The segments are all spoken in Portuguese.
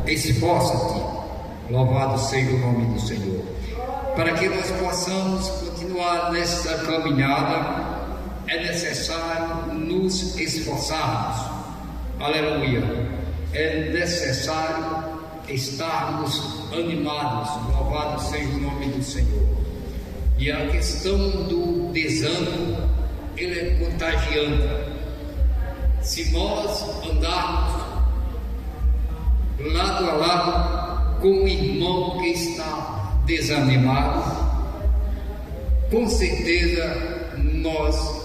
esforça-te, louvado seja o nome do Senhor. Para que nós possamos continuar nessa caminhada, é necessário nos esforçarmos. Aleluia! É necessário estarmos animados, louvado seja o nome do Senhor. E a questão do desânimo, ele é contagiante. Se nós andarmos lado a lado com um irmão que está desanimado, com certeza nós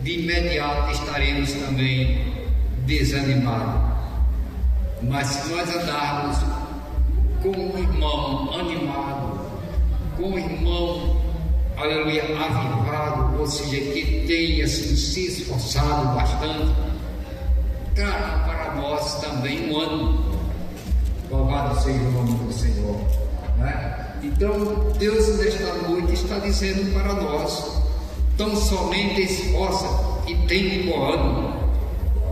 de imediato estaremos também desanimados. Mas se nós andarmos com um irmão animado, com um irmão, aleluia, avivado, ou seja, que tenha se esforçado bastante, traga para nós também um ânimo. Louvado seja o nome do Senhor, né? Então Deus nesta noite está dizendo para nós: tão somente esforça e tem de bom ânimo,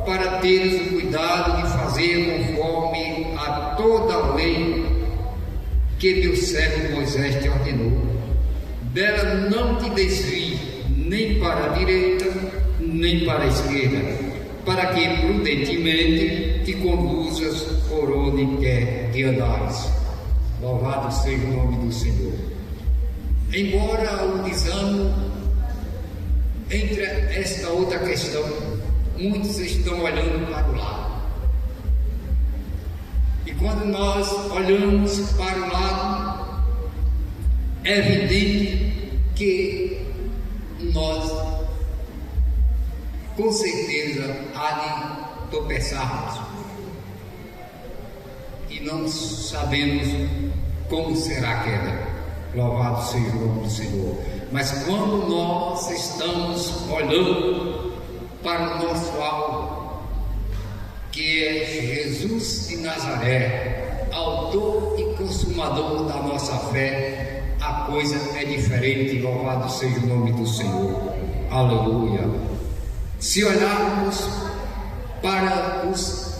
para teres o cuidado de fazer conforme a toda a lei que meu servo Moisés te ordenou. Dela não te desvie nem para a direita nem para a esquerda, para que prudentemente te conduzas por onde quer que andares. Louvado seja o nome do Senhor. Embora o desânimo, entre esta outra questão, muitos estão olhando para o lado. E quando nós olhamos para o lado, é evidente que nós, com certeza, há de tropeçarmos. E não sabemos como será a queda. Louvado seja o nome do Senhor. Mas quando nós estamos olhando para o nosso alvo, que é Jesus de Nazaré, autor e consumador da nossa fé, a coisa é diferente. Louvado seja o nome do Senhor. Aleluia. Se olharmos para os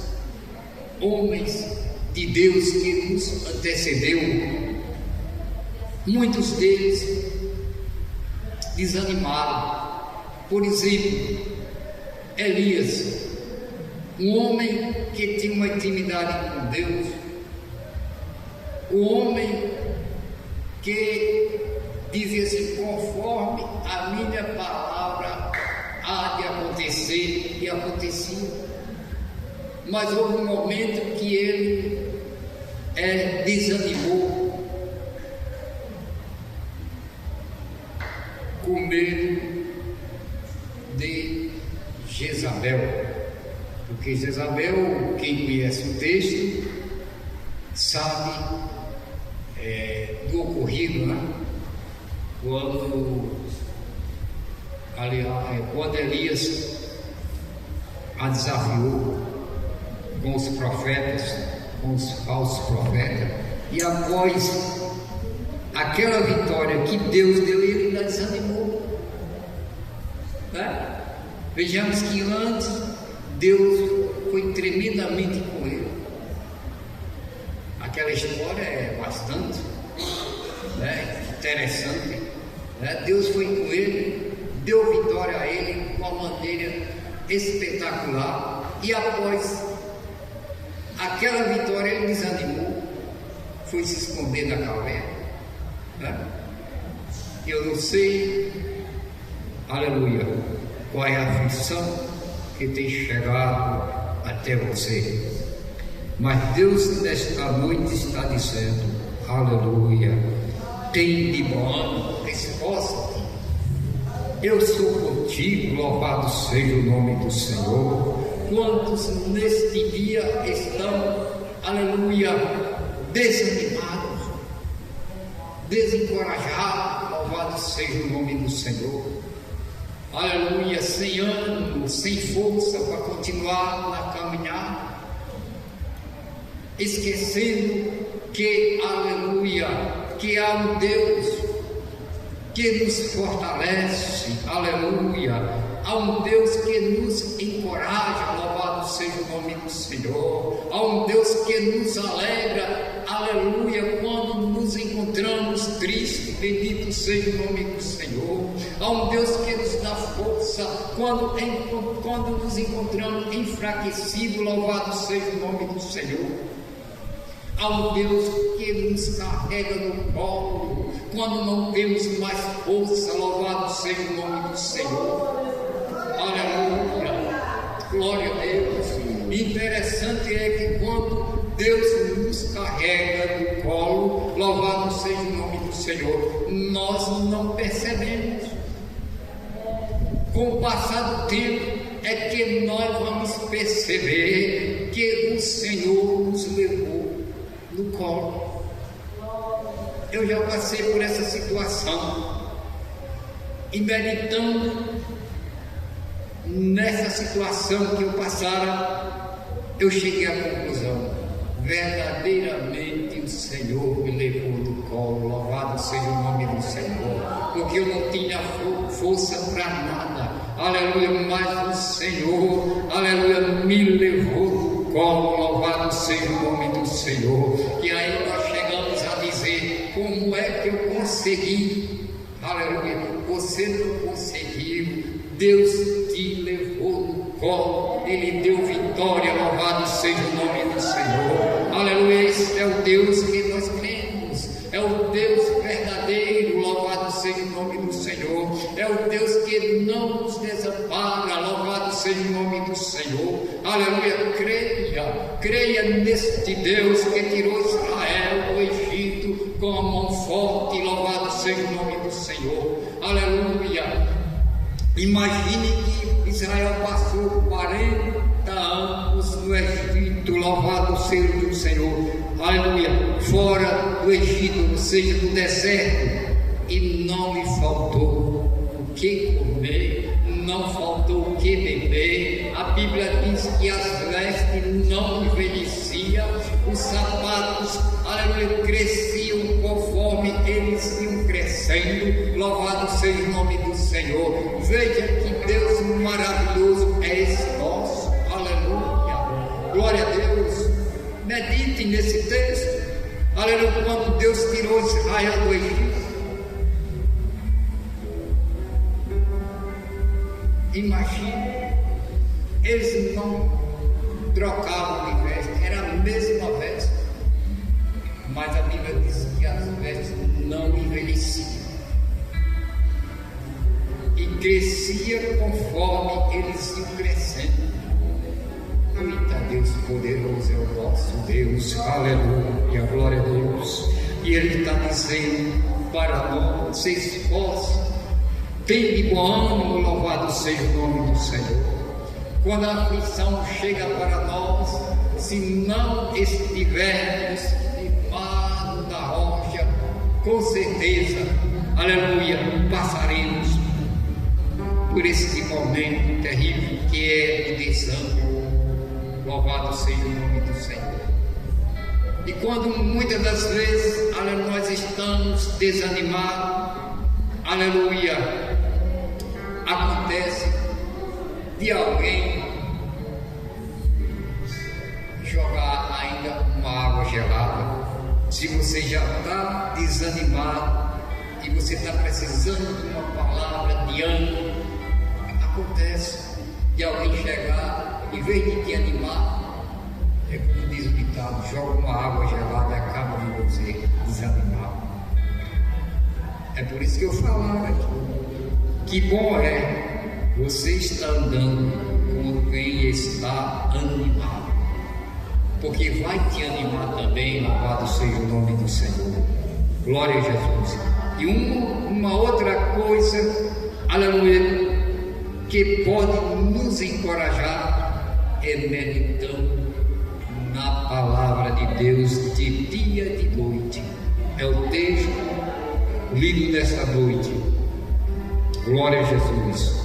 homens de Deus que nos antecedeu, muitos deles desanimaram. Por exemplo, Elias, um homem que tinha uma intimidade com Deus, um homem que dizia assim: conforme a minha palavra há de acontecer, e acontecia. Mas houve um momento que ele desanimou, com medo de Jezabel, porque Jezabel, quem conhece o texto, sabe do ocorrido, né? Quando Elias a desafiou com os profetas, com os falsos profetas, e após aquela vitória que Deus deu, ele ainda desanimou, né? Vejamos que antes Deus foi tremendamente com ele. Aquela história é bastante, né, interessante, né? Deus foi com ele, deu vitória a ele de uma maneira espetacular, e após aquela vitória ele desanimou, foi se esconder na caverna, né? Eu não sei, aleluia, qual é a aflição que tem chegado até você, mas Deus nesta noite está dizendo: aleluia, tem de bom ânimo, esforça-te, eu sou contigo. Louvado seja o nome do Senhor. Quantos neste dia estão, aleluia, desanimados, desencorajados? Louvado seja o nome do Senhor. Aleluia, sem ânimo, sem força para continuar na caminhada, esquecendo que, aleluia, que há um Deus que nos fortalece, aleluia, há um Deus que nos encoraja. Louvado seja o nome do Senhor. Há um Deus que nos alegra, aleluia, quando nos encontramos tristes, bendito seja o nome do Senhor. Há um Deus que nos dá força quando nos encontramos enfraquecidos, louvado seja o nome do Senhor. Há um Deus que nos carrega no colo quando não temos mais força, louvado seja o nome do Senhor. Aleluia, glória a Deus. Interessante é que quando Deus nos carrega no colo, louvado seja o nome do Senhor, nós não percebemos. Com o passar do tempo é que nós vamos perceber que o Senhor nos levou no colo. Eu já passei por essa situação e meditando nessa situação que eu passara, eu cheguei à conclusão: verdadeiramente o Senhor me levou no colo, louvado seja o nome do Senhor, porque eu não tinha força para nada, aleluia, mas o Senhor, aleluia, me levou no colo, louvado seja o nome do Senhor. E aí nós chegamos a dizer: como é que eu consegui? Aleluia, você não conseguiu, Deus te levou no colo, Ele deu vitória, louvado seja o nome do Senhor. Aleluia, esse é o Deus que nós cremos, é o Deus verdadeiro, louvado seja o nome do Senhor, é o Deus que não nos desampara, louvado seja o nome do Senhor. Aleluia, creia neste Deus que tirou Israel do Egito com a mão forte, louvado seja o nome do Senhor. Aleluia. Imagine que Israel passou 40 anos no Egito, louvado seja o Senhor, aleluia, fora do Egito, ou seja, do deserto, e não lhe faltou o que comer, não faltou o que beber. A Bíblia diz que as vestes não envelheciam, os sapatos, aleluia, cresciam conforme eles iam crescendo, louvado seja o nome do Senhor. Veja que Deus maravilhoso é esse nosso, aleluia, glória a Deus. Medite nesse texto, aleluia, quando Deus tirou Israel do Egito. Imagine, eles não trocavam de veste, era a mesma veste, mas a Bíblia diz que as vestes não envelheciam e crescia conforme eles iam crescendo. Eita, Deus poderoso é o nosso Deus, aleluia, glória a Deus. E Ele está dizendo para nós: se esforce, tem de bom ânimo, louvado seja o nome do Senhor. Quando a aflição chega para nós, se não estivermos debaixo da rocha, com certeza, aleluia, passaremos por esse momento terrível que é de desânimo, louvado seja o nome do Senhor. E quando muitas das vezes, aleluia, nós estamos desanimados, aleluia, acontece de alguém jogar ainda uma água gelada. Se você já está desanimado e você está precisando de uma palavra de ânimo, acontece de alguém chegar, em vez de te animar, é como diz o ditado: joga uma água gelada e acaba de você desanimar. É por isso que eu falava aqui, que bom é você estar andando com quem está animado, porque vai te animar também, louvado seja o nome do Senhor, glória a Jesus. E uma outra coisa, aleluia, que pode nos encorajar é meditando na palavra de Deus de dia e de noite. É o texto lido desta noite, glória a Jesus.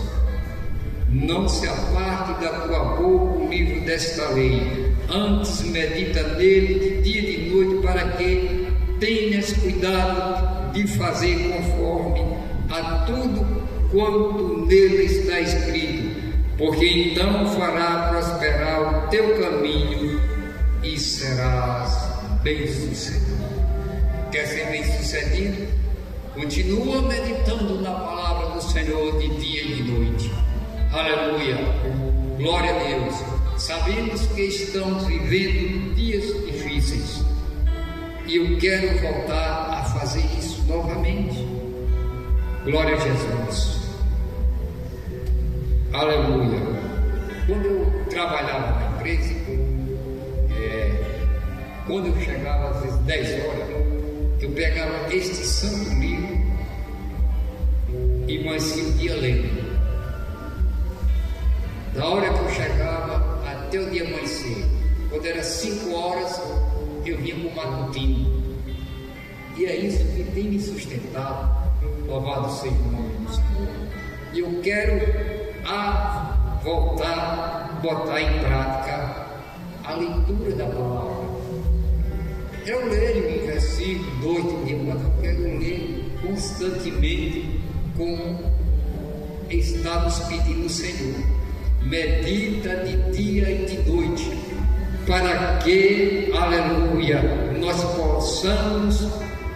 Não se aparte da tua boca o livro desta lei, antes medita nele de dia e de noite, para que tenhas cuidado de fazer conforme a tudo quanto nele está escrito, porque então fará prosperar o teu caminho e serás bem-sucedido. Quer ser bem-sucedido? Continua meditando na palavra do Senhor de dia e de noite. Aleluia! Glória a Deus! Sabemos que estamos vivendo dias difíceis e eu quero voltar a fazer isso novamente. Glória a Jesus! Aleluia! Quando eu trabalhava na empresa, quando eu chegava às vezes 10 horas, eu pegava este santo livro e amanhecia o dia lendo. Da hora que eu chegava até o dia amanhecer, quando era 5 horas, eu vinha para o matutino. E é isso que tem me sustentado. Louvado seja o nome do Senhor. E eu quero botar em prática a leitura da palavra. Eu leio um versículo, 2 de dia, mas eu quero ler constantemente, como estamos pedindo ao Senhor. Medita de dia e de noite, para que, aleluia, nós possamos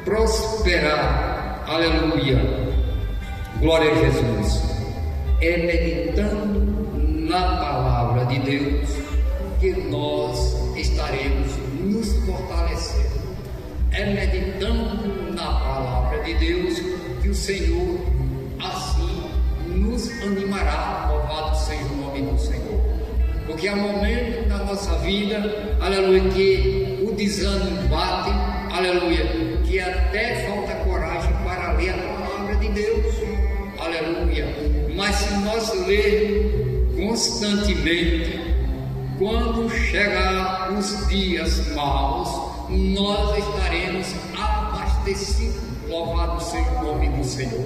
prosperar, aleluia, glória a Jesus. É meditando na palavra de Deus que nós estaremos nos fortalecendo. É meditando na palavra de Deus que o Senhor assim nos animará. Louvado seja o nome do Senhor. Porque há momentos na nossa vida, aleluia, que o desânimo bate, aleluia, que até falta coragem para ler a palavra de Deus, aleluia. Mas se nós lermos constantemente, quando chegar os dias maus, nós estaremos abastecidos. Louvado seja o nome do Senhor.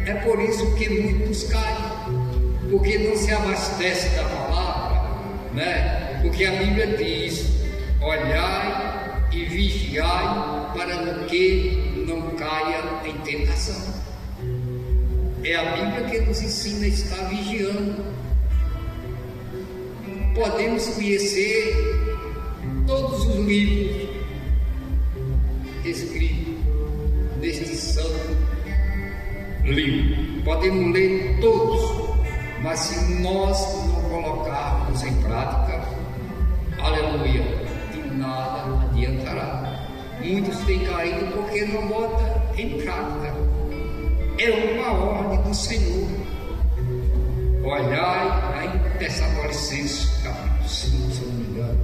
É por isso que muitos caem, porque não se abastece da palavra, né? Porque a Bíblia diz: olhai e vigiai para que não caia em tentação. É a Bíblia que nos ensina a estar vigiando. Podemos conhecer todos os livros escritos neste santo livro. Podemos ler todos, mas se nós não colocarmos em prática, aleluia, de nada adiantará. Muitos têm caído porque não botam em prática. É uma ordem do Senhor. Olhai, aí Tessalonicenses capítulo 5, se eu não me engano.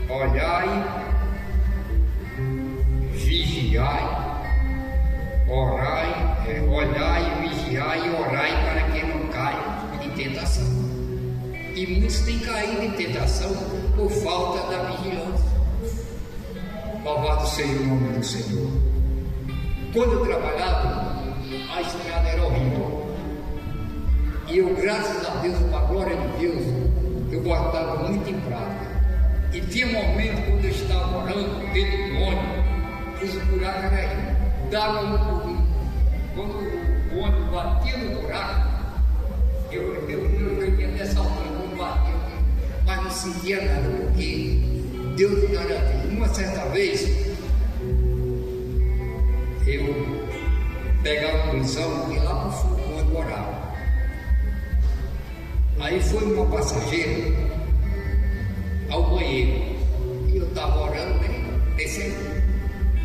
Olhai, vigiai, orai, olhai, vigiai e orai para que não caia em tentação. E muitos têm caído em tentação por falta da vigilância. Louvado seja o nome do Senhor. Quando eu trabalhava, a estrada era horrível. E eu, graças a Deus, com a glória de Deus, eu botava muito em prática. E tinha momentos quando eu estava orando dentro do ônibus, os buracos eram aí. Dava um pouquinho. Quando o ônibus batia no buraco, eu ia nessa altura, quando batia, mas não sentia nada, porque Deus me garantiu. Uma certa vez, eu pegava a condição e ia lá para o fundo onde morava. Aí foi uma passageira ao banheiro e eu estava orando, descendo.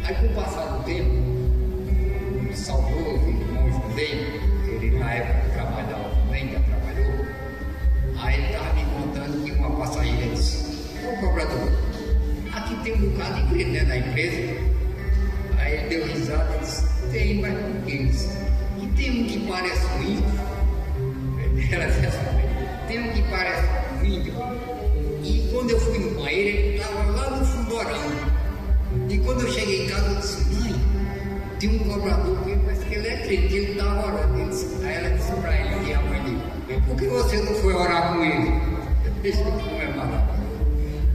Aí com o passar do tempo, um saudoso irmão Judei, ele na época trabalhava também, já trabalhou, aí ele estava me contando que uma passageira disse: ô cobrador, aqui tem um bocado de crente, né, na empresa. Aí ele deu risada e disse: tem, mas por que isso? E tem um que parece um índio. Ela disse assim: tem um que parece um índio. E quando eu fui no banheiro, ele estava lá no fundo orando. E quando eu cheguei em casa, eu disse: mãe, tem um cobrador que parece que ele é crente, ele estava orando. Aí ela disse para ele, e a mãe dele: por que você não foi orar com ele? Deixa eu comemorar.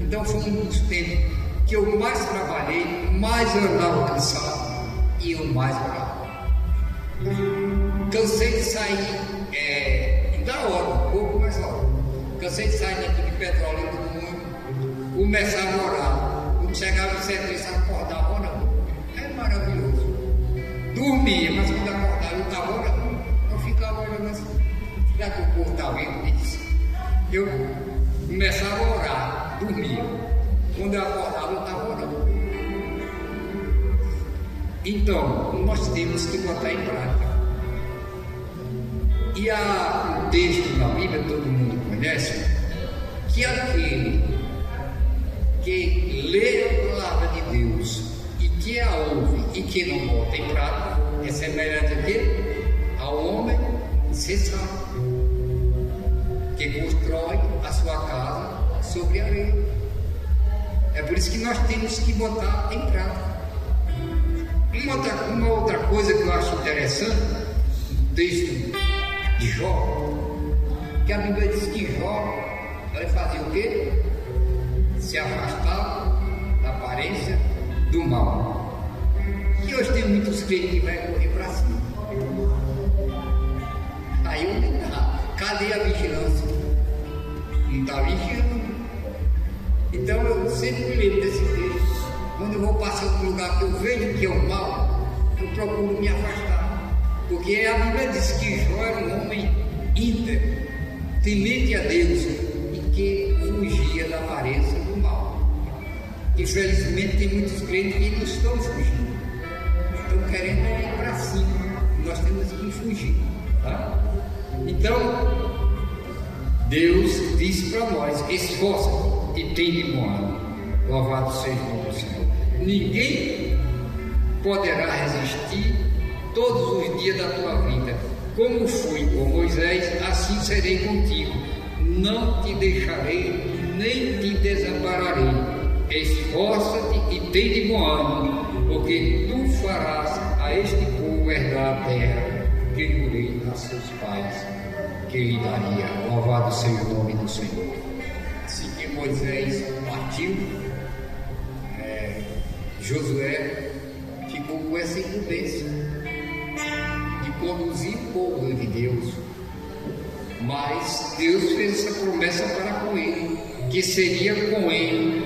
Então foi um dos tempos que eu mais trabalhei, mais eu andava cansado e eu mais orava. Cansei de sair da hora, um pouco mais cansei de sair daqui de petróleo do mundo, começava a orar, quando chegava em serviço, acordava orando. É maravilhoso. Dormia, mas quando acordava eu estava orando. Eu ficava olhando assim, será que o povo está vendo isso? Eu começava a orar, dormia. Quando eu acordava eu estava orando. Então, nós temos que botar em prática. E há um texto na Bíblia, todo mundo conhece, que aquele que lê a palavra de Deus e que a ouve e que não bota em prática é semelhante a quê? Ao homem insensato que constrói a sua casa sobre a areia. É por isso que nós temos que botar em prática. Uma outra coisa que eu acho interessante no texto de Jó, que a Bíblia diz que Jó vai fazer o quê? Se afastar da aparência do mal. E hoje tem muitos crentes que vai correr para cima. Aí onde está? Cadê a vigilância? Não está vigiando. Então eu sempre me lembro desse texto. Quando eu vou passar por um lugar que eu vejo que é o mal, eu procuro me afastar. Porque a Bíblia diz que Jó era um homem íntegro, temente a Deus e que fugia da aparência do mal. Infelizmente tem muitos crentes que não estão fugindo, estão querendo ir para cima. Nós temos que fugir. Tá? Então, Deus diz para nós: esforça-te e tem de bom ânimo. Louvado seja o nome do Senhor. Ninguém poderá resistir todos os dias da tua vida. Como fui com Moisés, assim serei contigo. Não te deixarei, nem te desampararei. Esforça-te e tem de bom ânimo, porque tu farás a este povo herdar a terra que jurei a seus pais que lhe daria. Louvado seja o nome do Senhor. Assim que Moisés partiu, Josué ficou com essa incumbência de conduzir o povo de Deus, mas Deus fez essa promessa para com ele, que seria com ele,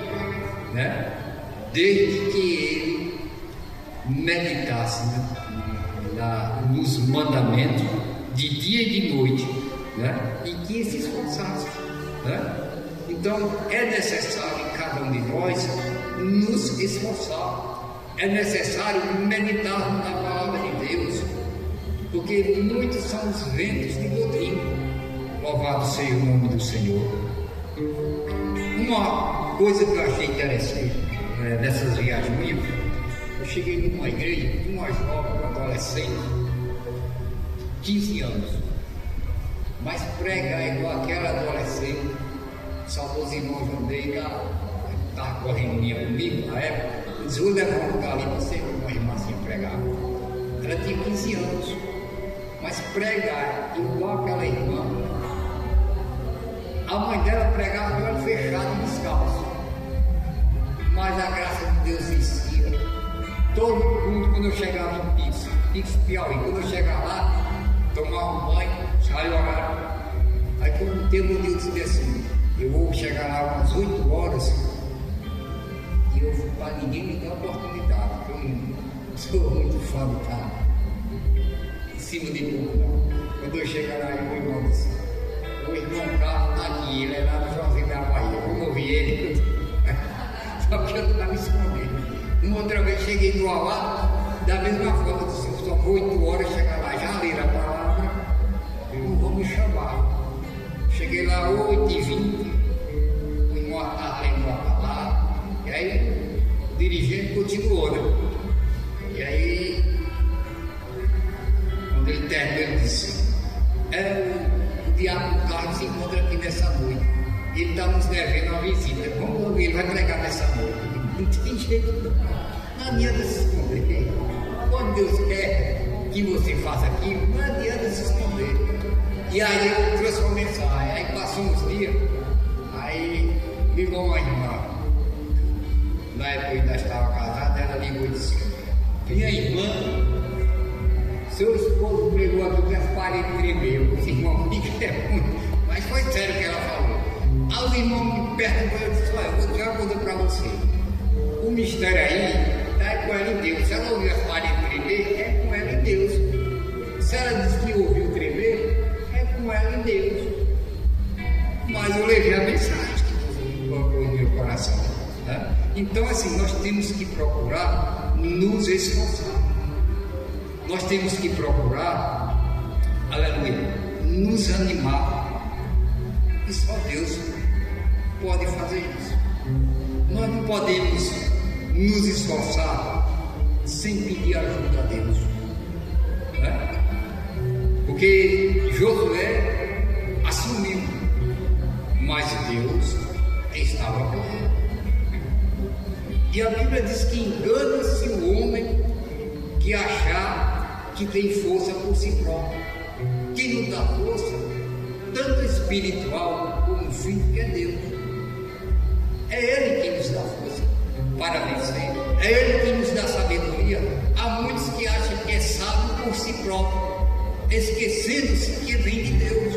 né? Desde que ele meditasse nos mandamentos de dia e de noite, né? E que se esforçasse, né? Então é necessário em cada um de nós nos esforçar, é necessário meditarmos na palavra de Deus, porque muitos são os ventos de doutrina. Louvado seja o nome do Senhor. Uma coisa que eu achei interessante nessas viagens minhas, eu cheguei numa igreja de uma jovem, uma adolescente, 15 anos, mas pregar igual aquela adolescente. Saudoso irmão João Deiga estava correndo comigo na época. Eu disse: vou levar um lugar ali para ser uma irmãzinha pregar. Ela tinha 15 anos, mas pregar igual aquela irmã. A mãe dela pregava de olho fechado e descalço, mas a graça de Deus vencia. Todo mundo, quando eu chegava em Pix Piauí, quando eu chegava lá, tomava um banho, saía orar. Aí quando teve um dia eu disse assim: eu vou chegar lá umas 8 horas e eu vou para ninguém me dar oportunidade, porque eu não sou muito fã do cara em cima de tudo, não. Quando eu chegar lá, o irmão disse: o irmão Carlos está aqui, ele é lá no Joãozinho da Bahia. Como eu vi ele, só que eu estava me escondendo. Uma outra vez cheguei no Alá, da mesma forma, eu disse: só vou 8 horas chegar lá, já leram a palavra, eu não vou me chamar. Cheguei lá 8h20, o irmão estava lendo a palavra, e aí o dirigente continuou, né? E aí, quando ele terminou, ele disse: o diabo do carro se encontra aqui nessa noite, e ele está nos devendo uma visita. Vamos ouvir, ele vai pregar nessa noite. Não tem jeito, não adianta se esconder. Quando Deus quer que você faça aquilo, não adianta se esconder. E aí eu transformei essa área. Aí passou uns dias, aí ligou uma irmã. Na época eu ainda estava casado, ela ligou e disse: minha irmã, seu esposo pregou aqui que as paredes tremeu. Eu disse: irmão, que é muito. Mas foi sério que ela falou. Aí o irmão me perguntou, eu disse, olha, eu vou dizer uma coisa para você. O mistério aí está com ela em Deus. Se ela ouviu as Maria tremer, é com ela em Deus. Se ela disse que ouviu tremer, é com ela em Deus. Mas eu levei a mensagem que Deus colocou no meu coração. Né? Então, assim, nós temos que procurar nos esforçar. Nós temos que procurar, aleluia, nos animar. E só Deus pode fazer isso. Nós não podemos nos esforçar sem pedir ajuda a Deus. Né? Porque Josué assumiu, mas Deus estava com ele. E a Bíblia diz que engana-se o homem que achar que tem força por si próprio. Quem nos dá força, tanto espiritual como física, é Deus. É Ele quem nos dá força para vencer. É Ele quem nos dá sabedoria. Há muitos que acham que é sábio por si próprio, esquecendo-se que vem de Deus.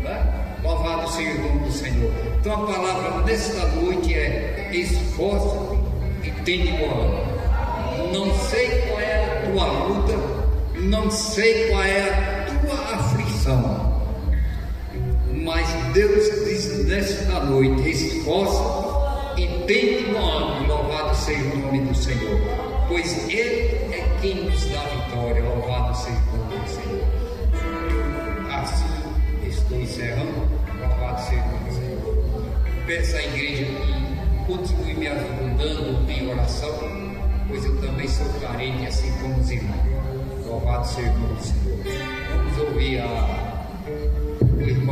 Né? Louvado seja o nome do Senhor. Então a palavra nesta noite é: esforça-te e tem de bom ânimo. Não sei qual é a tua luta, não sei qual é a tua aflição, mas Deus diz nesta noite: esforça e tem de bom ânimo. Louvado seja o nome do Senhor, pois Ele é quem nos dá vitória. Louvado seja o nome do Senhor. Assim estou encerrando. Louvado seja o nome do Senhor. Peço à igreja que continue me ajudando em oração, pois eu também sou carente, assim como os irmãos. Louvado seja o nome do Senhor. Vamos ouvir o irmão.